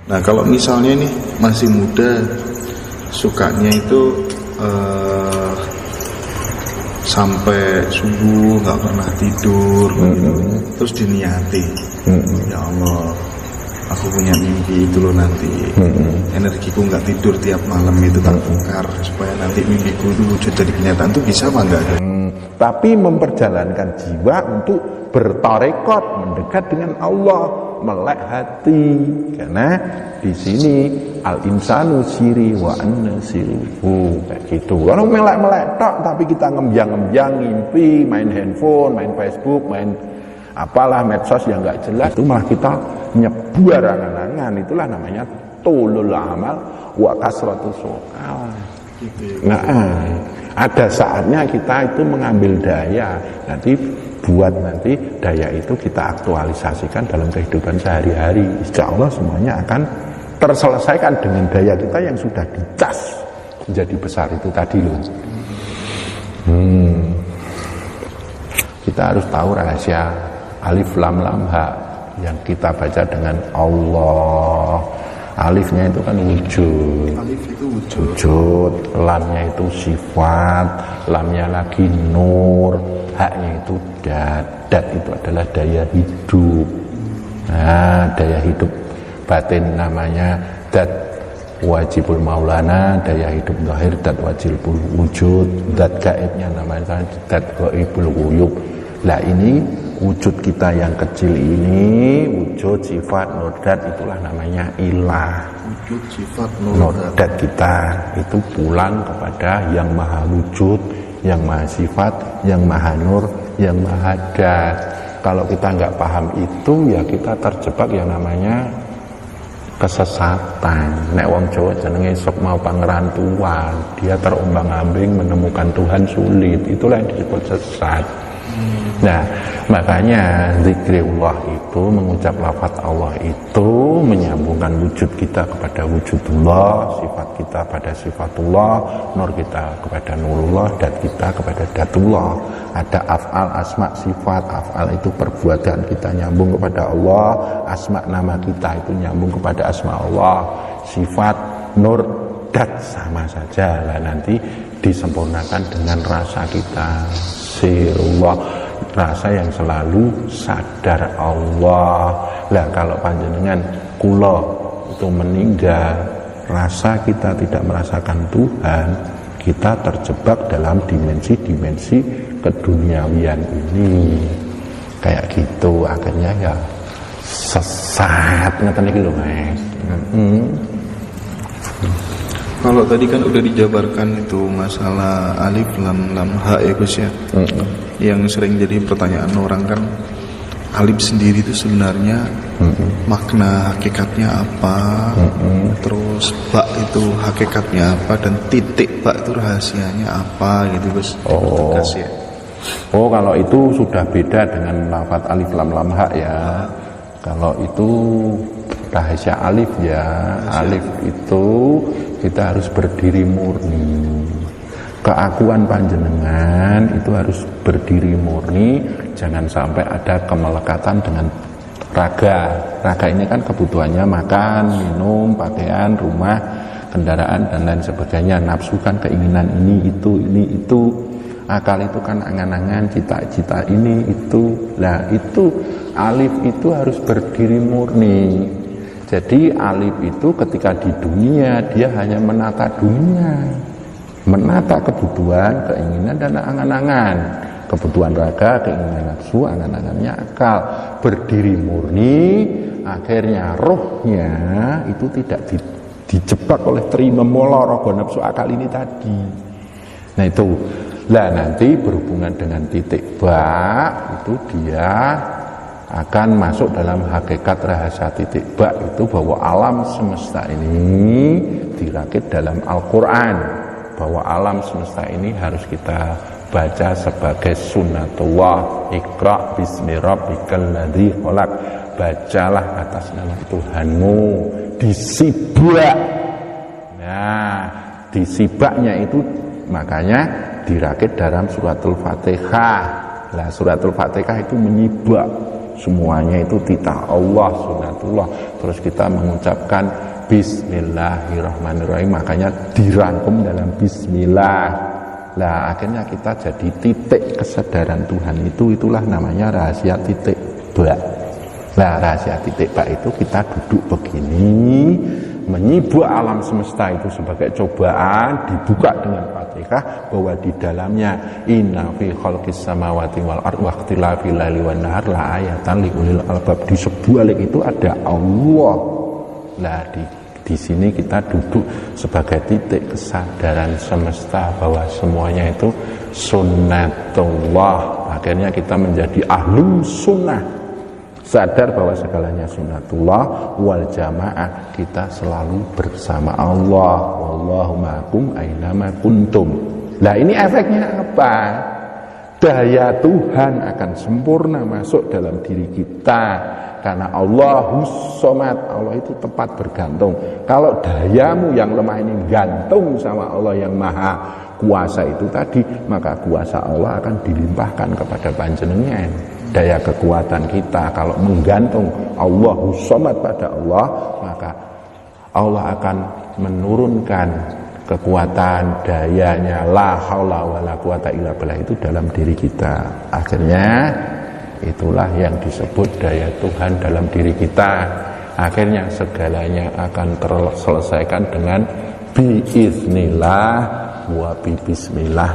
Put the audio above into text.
Nah kalau misalnya nih masih muda, sukanya itu sampai subuh nggak pernah tidur, terus diniati, ya Allah, aku punya mimpi itu loh nanti, energiku nggak tidur tiap malam itu tak bongkar supaya nanti mimpiku itu wujud jadi kenyataan, itu bisa apa enggak? Tapi memperjalankan jiwa untuk bertarekot, mendekat dengan Allah, melek hati. Karena di sini al-insanu siri wa anna siruhu, kayak gitu. Kalau melek-melek tok tapi kita ngembyang-ngembyang ngimpi, main handphone, main Facebook, main apalah medsos yang enggak jelas, itu malah kita nyebar angan-angan. Itulah namanya tulul amal wa kasratus soal. Nah, ada saatnya kita itu mengambil daya, nanti buat nanti daya itu kita aktualisasikan dalam kehidupan sehari-hari. Insya Allah semuanya akan terselesaikan dengan daya kita yang sudah dicas menjadi besar itu tadi loh. Kita harus tahu rahasia alif lam lam ha yang kita baca dengan Allah. Alifnya itu kan wujud, Alif itu wujud, lamnya itu sifat, lamnya lagi nur, haknya itu dat itu adalah daya hidup. Nah, daya hidup batin namanya dat wajibul maulana, daya hidup zahir dat wajibul wujud, dat gaibnya namanya dat gaibul wuyub. Lah ini wujud kita yang kecil ini, wujud sifat nodat, itulah namanya ilah. wujud sifat Nodat kita itu pulang kepada yang maha wujud, yang maha sifat, yang maha nur, yang maha dat. Kalau kita nggak paham itu, ya kita terjebak yang namanya kesesatan. Nek wong Jawa jenenge sok mau pangeran tuan, dia terombang-ambing menemukan Tuhan sulit. Itulah yang disebut sesat. Nah, makanya zikrullah itu, mengucap lafaz Allah itu menyambungkan wujud kita kepada wujudullah, sifat kita pada sifatullah, nur kita kepada nurullah, dat kita kepada datullah. Ada af'al, asma, sifat. Af'al itu perbuatan kita nyambung kepada Allah, asma nama kita itu nyambung kepada asma Allah, sifat, nur, dat sama saja. Lah nanti disempurnakan dengan rasa kita sirullah, rasa yang selalu sadar Allah. Lah kalau panjenengan kula itu meninggal, rasa kita tidak merasakan Tuhan, kita terjebak dalam dimensi-dimensi keduniawian ini. Kayak gitu, akhirnya ya sesat. Ngeten iki lho, Mas. Kalau tadi kan udah dijabarkan itu masalah alif lam lam ha ya Gus ya. Yang sering jadi pertanyaan orang kan, alif sendiri itu sebenarnya makna hakikatnya apa, terus ba itu hakikatnya apa, dan titik ba itu rahasianya apa gitu Gus. Tegas ya. Oh, kalau itu sudah beda dengan lafaz alif lam lam ha ya. Kalau itu rahasia alif ya. Alif itu kita harus berdiri murni. Keakuan panjenengan itu harus berdiri murni, jangan sampai ada kemelekatan dengan raga. Raga ini kan kebutuhannya makan, minum, pakaian, rumah, kendaraan dan lain sebagainya. Nafsu kan keinginan ini itu. Akal itu kan angan-angan, cita-cita ini itu. Nah itu alif itu harus berdiri murni. Jadi alif itu ketika di dunia dia hanya menata dunia, menata kebutuhan, keinginan dan angan-angan. Kebutuhan raga, keinginan nafsu, angan-angannya akal. Berdiri murni, akhirnya rohnya itu tidak dijebak oleh trimemolo rogo nafsu akal ini tadi. Nah itu, lah nanti berhubungan dengan titik ba, itu dia akan masuk dalam hakikat rahasia titik ba itu, bahwa alam semesta ini dirakit dalam Al-Quran, bahwa alam semesta ini harus kita baca sebagai sunnatullah. Iqra bismi rabbikal ladzi khalaq, bacalah atas nama Tuhanmu, disibak. Nah, disibaknya itu makanya dirakit dalam suratul Fatihah. Lah suratul Fatihah itu menyibak semuanya itu titah Allah, sunatullah. Terus kita mengucapkan Bismillahirrahmanirrahim, makanya dirangkum dalam Bismillah. Lah akhirnya kita jadi titik kesadaran Tuhan itulah namanya rahasia titik bak. Nah rahasia titik bak itu kita duduk begini, menyibuk alam semesta itu sebagai cobaan, dibuka dengan Fatihah bahwa di dalamnya inna fi khalqis samawati wal ardi wa ikhtilafil laili wan nahar la ayatan liulil albab. Di sebalik itu ada Allah. Lah di sini kita duduk sebagai titik kesadaran semesta bahwa semuanya itu sunnatullah. Akhirnya kita menjadi ahlu sunnah, sadar bahwa segalanya sunnatullah wal jamaah, kita selalu bersama Allah. Wallahu ma'akum ainama kuntum. Lah ini efeknya apa? Daya Tuhan akan sempurna masuk dalam diri kita karena Allahus Somad, Allah itu tempat bergantung. Kalau dayamu yang lemah ini gantung sama Allah yang maha kuasa itu tadi, maka kuasa Allah akan dilimpahkan kepada panjenengan. Daya kekuatan kita kalau menggantung Allahus Somad pada Allah, maka Allah akan menurunkan kekuatan dayanya la haula wala quwata illa billah itu dalam diri kita. Akhirnya itulah yang disebut daya Tuhan dalam diri kita. Akhirnya segalanya akan terselesaikan dengan biiznillah wa bismillah.